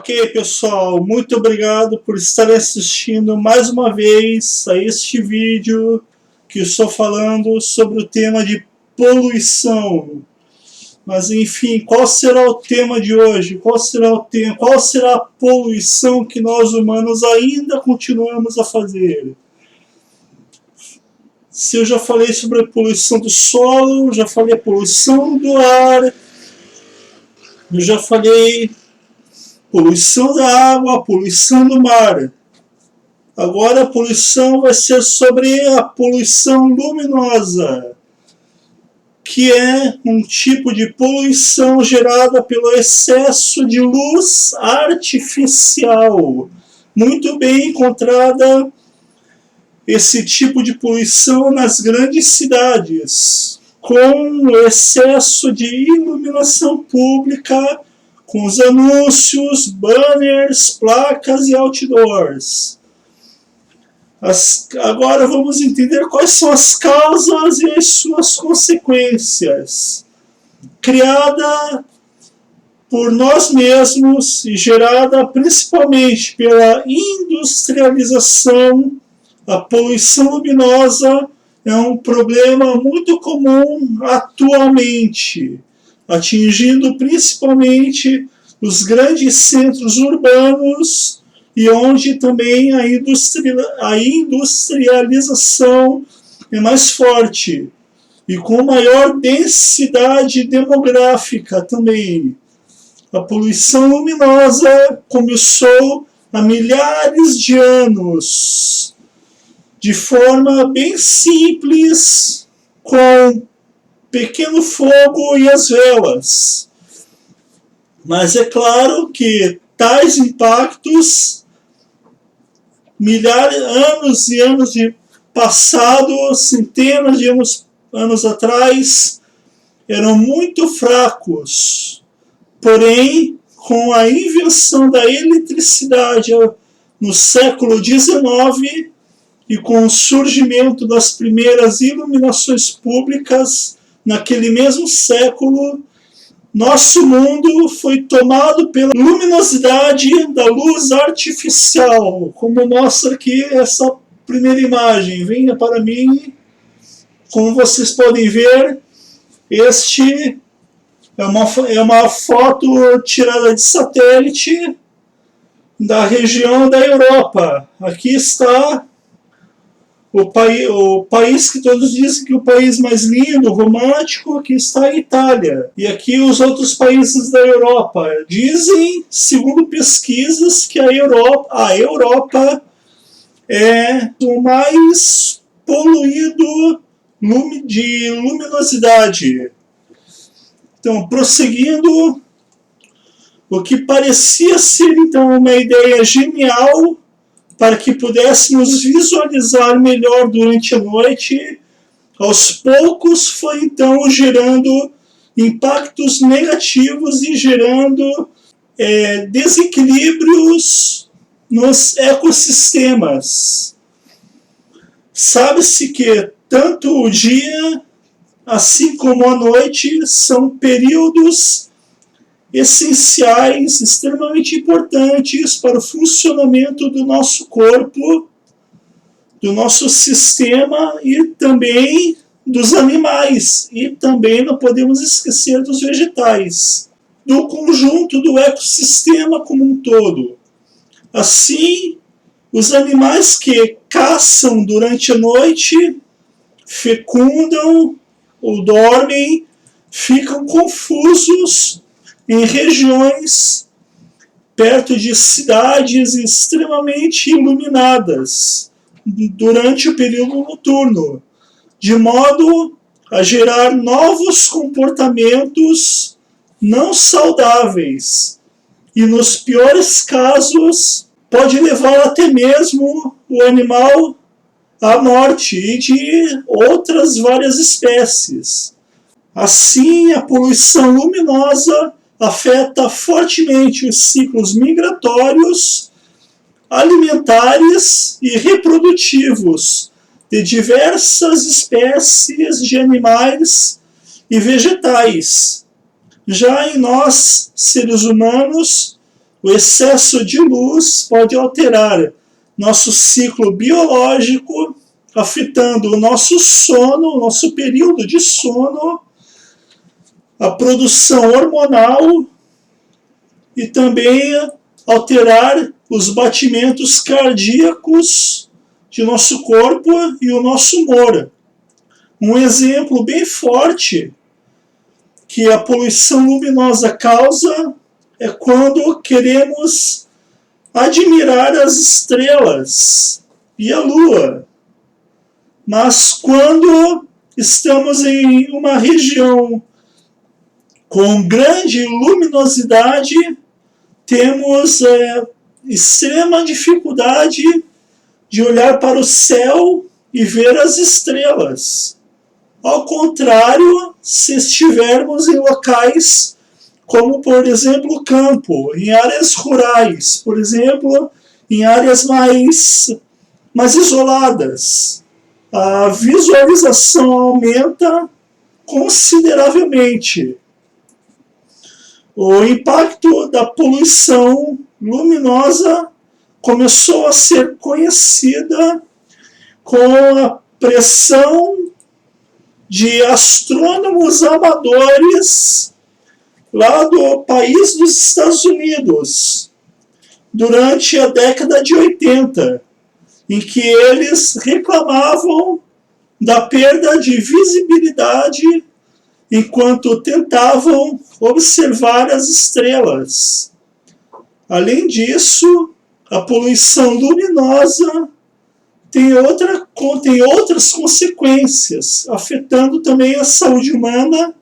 Ok, pessoal, muito obrigado por estarem assistindo mais uma vez a este vídeo que eu estou falando sobre o tema de poluição. Mas enfim, qual será o tema de hoje? Qual será a poluição que nós humanos ainda continuamos a fazer? Se eu já falei sobre a poluição do solo, já falei a poluição do ar, eu já falei poluição da água, poluição do mar. Agora a poluição vai ser sobre a poluição luminosa, que é um tipo de poluição gerada pelo excesso de luz artificial. Muito bem encontrada esse tipo de poluição nas grandes cidades, com o excesso de iluminação pública, com os anúncios, banners, placas e outdoors. Agora vamos entender quais são as causas e as suas consequências. Criada por nós mesmos e gerada principalmente pela industrialização, a poluição luminosa é um problema muito comum atualmente, atingindo principalmente os grandes centros urbanos e onde também a industrialização é mais forte e com maior densidade demográfica também. A poluição luminosa começou há milhares de anos, de forma bem simples, com pequeno fogo e as velas. Mas é claro que tais impactos, anos e anos de passado, centenas de anos atrás, eram muito fracos. Porém, com a invenção da eletricidade no século XIX e com o surgimento das primeiras iluminações públicas naquele mesmo século, nosso mundo foi tomado pela luminosidade da luz artificial, como mostra aqui essa primeira imagem. Venha para mim. Como vocês podem ver, este é uma foto tirada de satélite da região da Europa. Aqui está o país que todos dizem que é o país mais lindo, romântico, aqui está a Itália. E aqui os outros países da Europa. Dizem, segundo pesquisas, que a Europa é o mais poluído de luminosidade. Então, prosseguindo, o que parecia ser então uma ideia genial para que pudéssemos visualizar melhor durante a noite, aos poucos foi então gerando impactos negativos e gerando desequilíbrios nos ecossistemas. Sabe-se que tanto o dia, assim como a noite, são períodos essenciais, extremamente importantes para o funcionamento do nosso corpo, do nosso sistema e também dos animais. E também não podemos esquecer dos vegetais, do conjunto do ecossistema como um todo. Assim, os animais que caçam durante a noite, fecundam ou dormem, ficam confusos em regiões perto de cidades extremamente iluminadas durante o período noturno, de modo a gerar novos comportamentos não saudáveis e, nos piores casos, pode levar até mesmo o animal à morte e de outras várias espécies. Assim, a poluição luminosa afeta fortemente os ciclos migratórios, alimentares e reprodutivos de diversas espécies de animais e vegetais. Já em nós, seres humanos, o excesso de luz pode alterar nosso ciclo biológico, afetando o nosso sono, o nosso período de sono, a produção hormonal e também alterar os batimentos cardíacos de nosso corpo e o nosso humor. Um exemplo bem forte que a poluição luminosa causa é quando queremos admirar as estrelas e a lua. Mas quando estamos em uma região com grande luminosidade, temos extrema dificuldade de olhar para o céu e ver as estrelas. Ao contrário, se estivermos em locais como, por exemplo, o campo, em áreas rurais, por exemplo, em áreas mais isoladas, a visualização aumenta consideravelmente. O impacto da poluição luminosa começou a ser conhecida com a pressão de astrônomos amadores lá do país dos Estados Unidos, durante a década de 80, em que eles reclamavam da perda de visibilidade enquanto tentavam observar as estrelas. Além disso, a poluição luminosa tem outras consequências, afetando também a saúde humana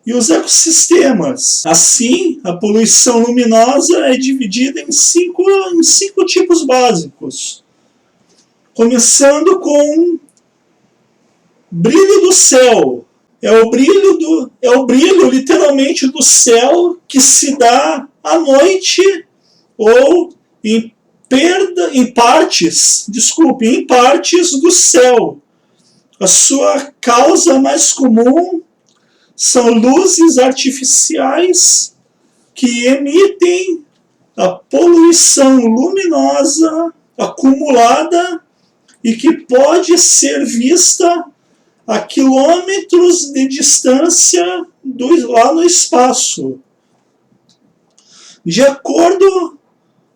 e os ecossistemas. Assim, a poluição luminosa é dividida em cinco tipos básicos. Começando com brilho do céu. É o brilho literalmente do céu que se dá à noite ou em partes do céu. A sua causa mais comum são luzes artificiais que emitem a poluição luminosa acumulada e que pode ser vista a quilômetros de distância lá no espaço. De acordo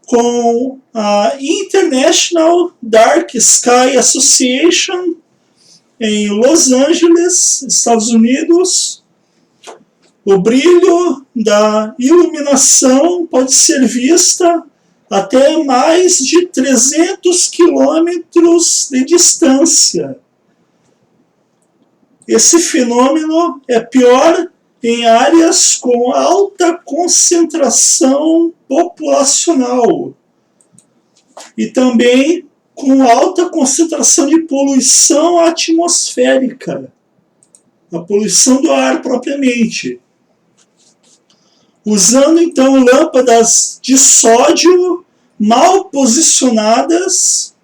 com a International Dark Sky Association, em Los Angeles, Estados Unidos, o brilho da iluminação pode ser vista até mais de 300 quilômetros de distância. Esse fenômeno é pior em áreas com alta concentração populacional e também com alta concentração de poluição atmosférica, a poluição do ar propriamente. Usando então lâmpadas de sódio mal posicionadas,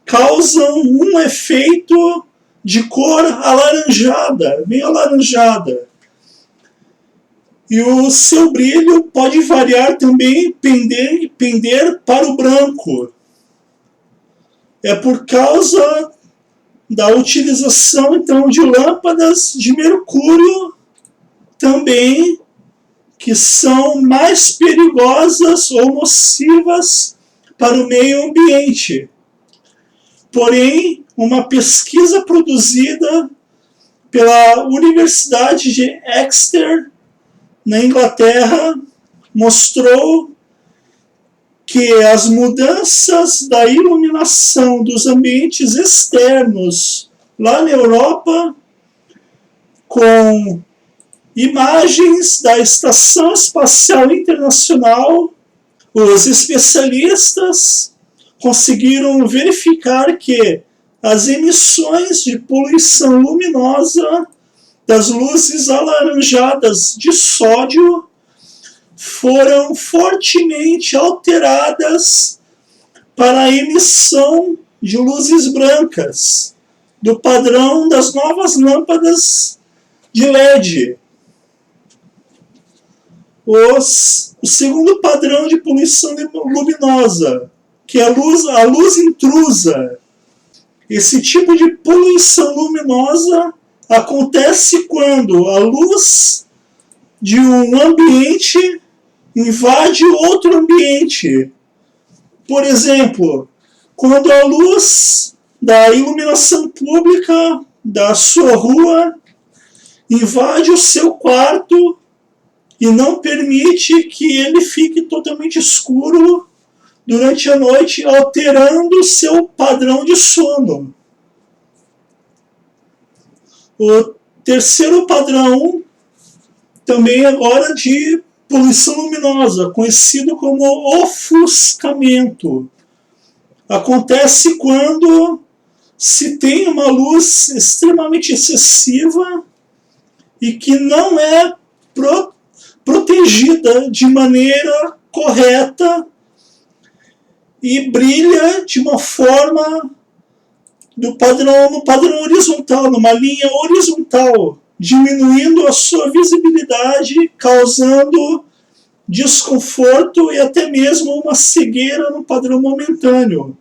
causam um efeito de cor alaranjada, meio alaranjada. E o seu brilho pode variar também, pender para o branco. É por causa da utilização então de lâmpadas de mercúrio também, que são mais perigosas ou nocivas para o meio ambiente. Porém, uma pesquisa produzida pela Universidade de Exeter, na Inglaterra, mostrou que as mudanças da iluminação dos ambientes externos lá na Europa, com imagens da Estação Espacial Internacional, os especialistas conseguiram verificar que as emissões de poluição luminosa das luzes alaranjadas de sódio foram fortemente alteradas para a emissão de luzes brancas, do padrão das novas lâmpadas de LED. O segundo padrão de poluição luminosa, que é a luz intrusa. Esse tipo de poluição luminosa acontece quando a luz de um ambiente invade outro ambiente. Por exemplo, quando a luz da iluminação pública da sua rua invade o seu quarto e não permite que ele fique totalmente escuro durante a noite, alterando o seu padrão de sono. O terceiro padrão, também agora de poluição luminosa, conhecido como ofuscamento. Acontece quando se tem uma luz extremamente excessiva e que não é protegida de maneira correta e brilha de uma forma no padrão horizontal, numa linha horizontal, diminuindo a sua visibilidade, causando desconforto e até mesmo uma cegueira no padrão momentâneo.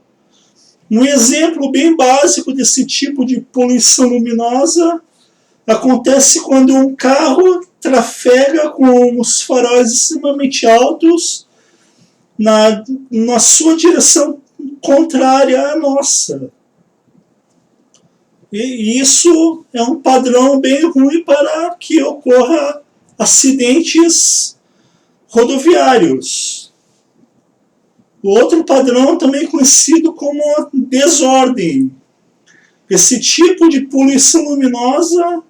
Um exemplo bem básico desse tipo de poluição luminosa acontece quando um carro trafega com os faróis extremamente altos na sua direção contrária à nossa. E isso é um padrão bem ruim para que ocorra acidentes rodoviários. O outro padrão, também conhecido como desordem. Esse tipo de poluição luminosa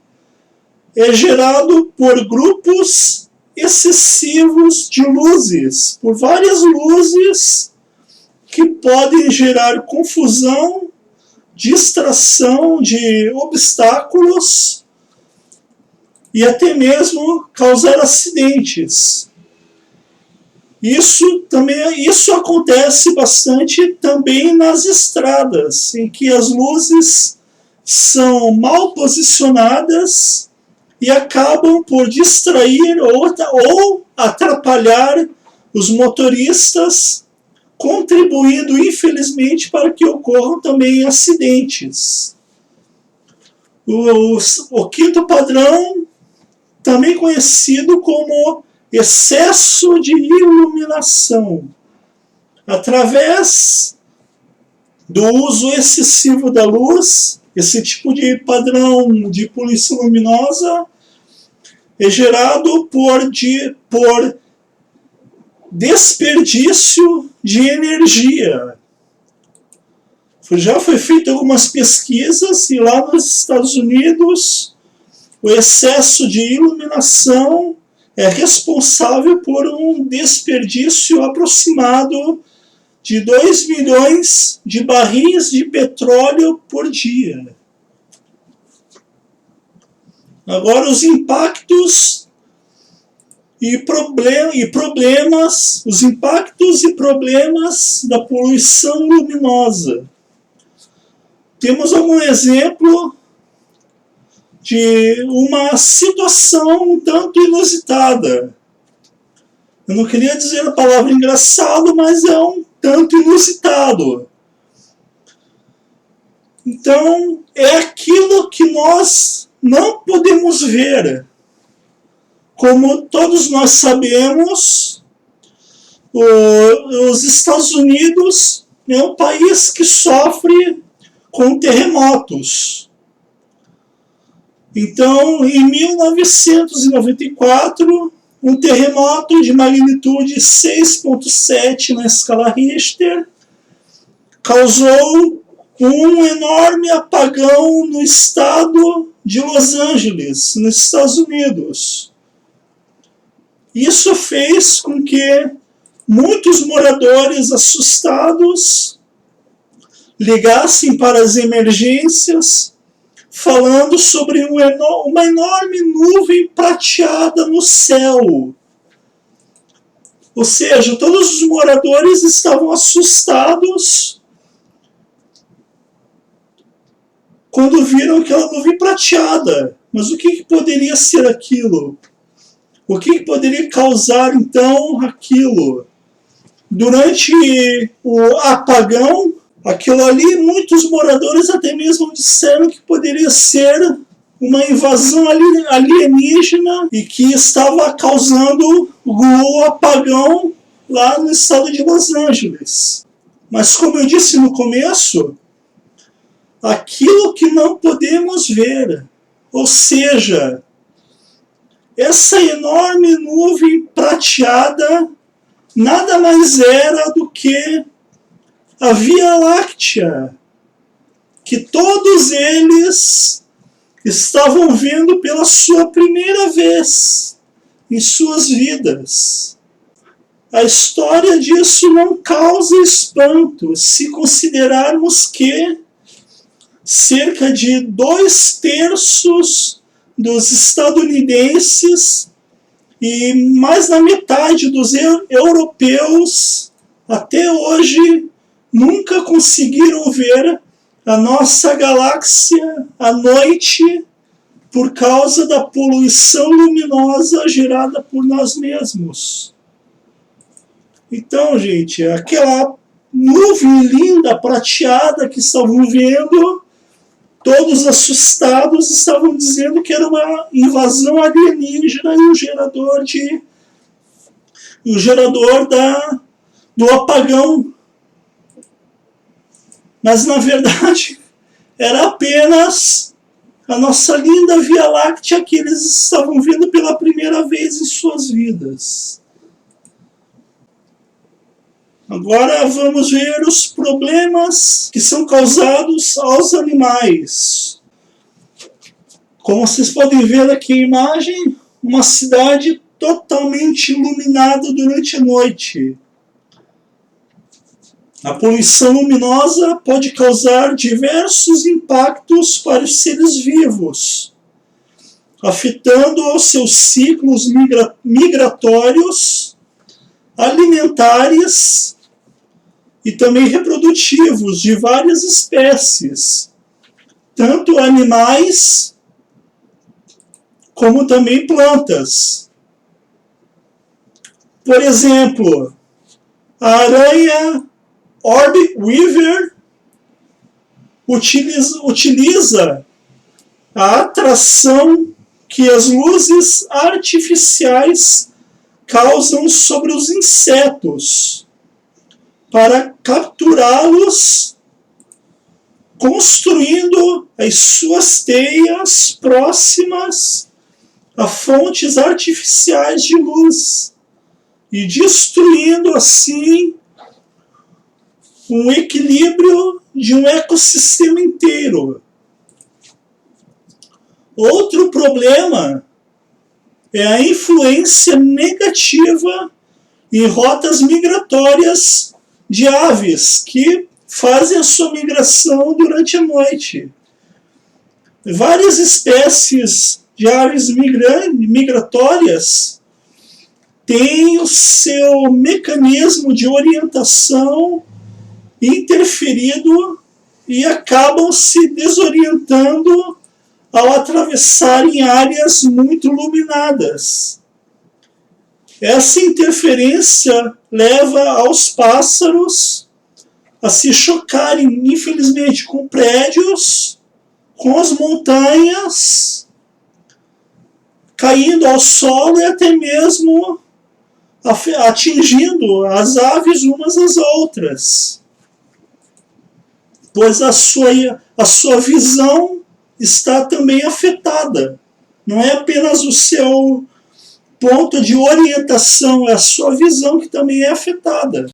é gerado por grupos excessivos de luzes, por várias luzes que podem gerar confusão, distração de obstáculos e até mesmo causar acidentes. Isso acontece bastante também nas estradas, em que as luzes são mal posicionadas e acabam por distrair ou atrapalhar os motoristas, contribuindo, infelizmente, para que ocorram também acidentes. O quinto padrão, também conhecido como excesso de iluminação, através do uso excessivo da luz. Esse tipo de padrão de poluição luminosa é gerado por desperdício de energia. Já foi feito algumas pesquisas e lá nos Estados Unidos o excesso de iluminação é responsável por um desperdício aproximado de 2 milhões de barris de petróleo por dia. Agora, os impactos e problemas, os impactos e problemas da poluição luminosa. Temos algum exemplo de uma situação um tanto inusitada. Eu não queria dizer a palavra engraçado, mas é um tanto inusitado. Então, é aquilo que nós não podemos ver. Como todos nós sabemos, os Estados Unidos é um país que sofre com terremotos. Então, em 1994, um terremoto de magnitude 6,7 na escala Richter causou um enorme apagão no estado de Los Angeles, nos Estados Unidos. Isso fez com que muitos moradores assustados ligassem para as emergências, falando sobre uma enorme nuvem prateada no céu. Ou seja, todos os moradores estavam assustados quando viram aquela nuvem prateada. Mas o que poderia ser aquilo? O que poderia causar, então, aquilo? Durante o apagão, aquilo ali, muitos moradores até mesmo disseram que poderia ser uma invasão alienígena e que estava causando o apagão lá no estado de Los Angeles. Mas como eu disse no começo, aquilo que não podemos ver, ou seja, essa enorme nuvem prateada nada mais era do que a Via Láctea, que todos eles estavam vendo pela sua primeira vez em suas vidas. A história disso não causa espanto, se considerarmos que cerca de 2/3 dos estadunidenses e mais da metade dos europeus até hoje nunca conseguiram ver a nossa galáxia à noite por causa da poluição luminosa gerada por nós mesmos. Então, gente, aquela nuvem linda, prateada que estavam vendo, todos assustados, estavam dizendo que era uma invasão alienígena e o gerador do apagão. Mas, na verdade, era apenas a nossa linda Via Láctea que eles estavam vendo pela primeira vez em suas vidas. Agora vamos ver os problemas que são causados aos animais. Como vocês podem ver aqui a imagem, uma cidade totalmente iluminada durante a noite. A poluição luminosa pode causar diversos impactos para os seres vivos, afetando os seus ciclos migratórios, alimentares e também reprodutivos de várias espécies, tanto animais como também plantas. Por exemplo, a aranha Orb Weaver utiliza a atração que as luzes artificiais causam sobre os insetos para capturá-los, construindo as suas teias próximas a fontes artificiais de luz e destruindo assim um equilíbrio de um ecossistema inteiro. Outro problema é a influência negativa em rotas migratórias de aves que fazem a sua migração durante a noite. Várias espécies de aves migratórias têm o seu mecanismo de orientação interferido e acabam se desorientando ao atravessarem áreas muito iluminadas. Essa interferência leva aos pássaros a se chocarem, infelizmente, com prédios, com as montanhas, caindo ao solo e até mesmo atingindo as aves umas às outras, pois a sua visão está também afetada. Não é apenas o seu ponto de orientação, é a sua visão que também é afetada.